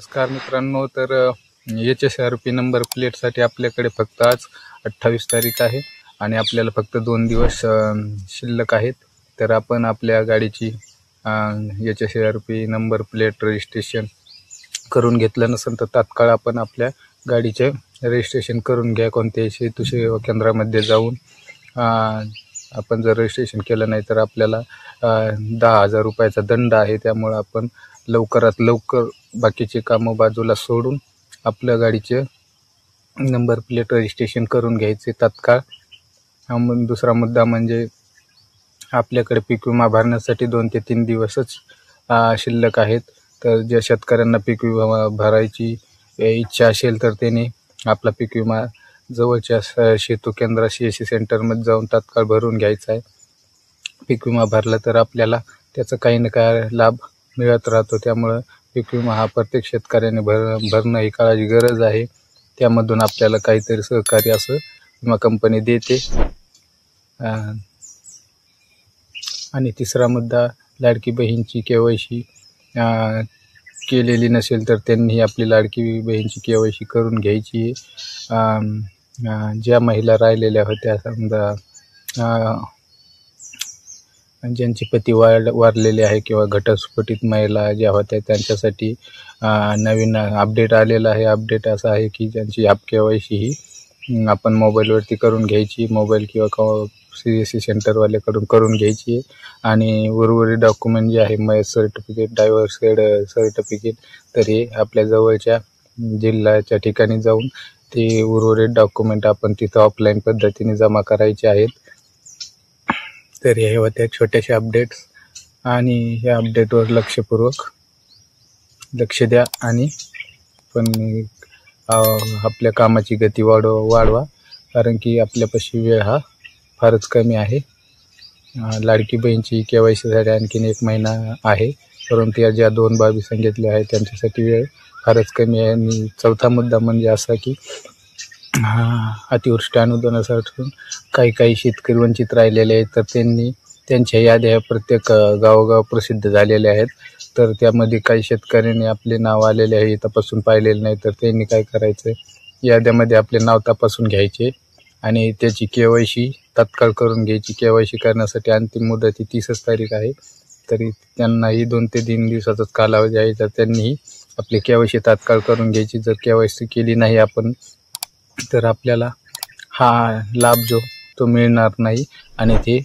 नमस्कार मित्रांनो, तर HSRP नंबर प्लेटसाठी आपल्याकडे फक्त आज 28 तारीख आहे आणि आपल्याला फक्त 2 दिवस शिल्लक आहेत. तर आपण आपल्या गाडीची HSRP नंबर प्लेट रजिस्ट्रेशन करून घेतलं नसेल तर तात्काळ आपण आपल्या गाडीचे रजिस्ट्रेशन करून घ्या. कोणत्याही सेतू सेवा केंद्रामध्ये जाऊन आपण जर रजिस्ट्रेशन केलं नाही तर आपल्याला 10,000 रुपयाचा दंड आहे. त्यामुळे आपण लवकरात लवकर बाकीचे कामं बाजूला सोडून आपल्या गाडीचे नंबर प्लेट रजिस्ट्रेशन करून घ्यायचे तात्काळ. दुसरा मुद्दा म्हणजे आपल्याकडे पीक विमा भरण्यासाठी 2 ते 3 दिवसच शिल्लक आहेत. तर ज्या शेतकऱ्यांना पीक विमा भरायची इच्छा असेल तर त्यांनी आपला पीक विमा जवळच्या सेतू केंद्र CSC सेंटरमध्ये जाऊन तात्काळ भरून घ्यायचा आहे. पीक विमा भरला तर आपल्याला त्याचा काही ना काही लाभ मिळत राहतो. त्यामुळं पीक विमा हा प्रत्येक शेतकऱ्याने भरणं ही काळाची गरज आहे. त्यामधून आपल्याला काहीतरी सहकार्य असं विमा कंपनी देते. आणि तिसरा मुद्दा, लाडकी बहीणची KYC केलेली नसेल तर त्यांनी आपली लाडकी बहीणची KYC करून घ्यायची. ज्या महिला राहिलेल्या होत्या, समजा ज्यांचे पती वारलेले आहे किंवा घटस्फोटित महिला ज्या होत्या त्यांच्यासाठी नवीन अपडेट आलेला आहे. अपडेट असा आहे की ज्यांची KYC ही आपण मोबाईलवरती करून घ्यायची, मोबाईल किंवा CSC सेंटरवाल्याकडून करून घ्यायची. आणि उर्वरित डॉक्युमेंट जे आहे, मॅरेज सर्टिफिकेट, डायव्हर्स सर्टिफिकेट, तर हे आपल्या जवळच्या जिल्ह्याच्या ठिकाणी जाऊन ते उर्वरित डॉक्युमेंट आपण तिथं ऑफलाईन पद्धतीने जमा करायचे आहेत. तर हे होत्या छोट्याशा अपडेट्स आणि ह्या अपडेटवर लक्ष द्या आणि पण आपल्या कामाची गती वाढवा, कारण की आपल्यापाशी वेळ हा फारच कमी आहे. लाडकी बहीणची KYCसाठी आणखीन 1 महिना आहे, परंतु या ज्या 2 बाबी सांगितल्या आहेत त्यांच्यासाठी वेळ फारच कमी आहे. आणि चौथा मुद्दा म्हणजे असा की अतिवृष्टी अनुदानासाठी काही शेतकरी वंचित राहिलेले आहेत. तर त्यांच्या याद्या प्रत्येक गावोगाव प्रसिद्ध झालेल्या आहेत. तर त्यामध्ये काही शेतकऱ्यांनी आपले नाव आलेले आहे तपासून पाहिलेले नाही. तर त्यांनी काय करायचं, याद्यामध्ये आपले नाव तपासून घ्यायचे आणि त्याची KYC तात्काळ करून घ्यायची. KYC करण्यासाठी अंतिम मुदत ही 30 तारीख आहे. तरी त्यांनाही 2 ते 3 दिवसाचाच कालावधी आहे. तर त्यांनीही आपली KYC तात्काळ करून घ्यायची. जर KYC केली नाही आपण तर आपल्याला हा लाभ जो तो मिळणार नाही आणि ते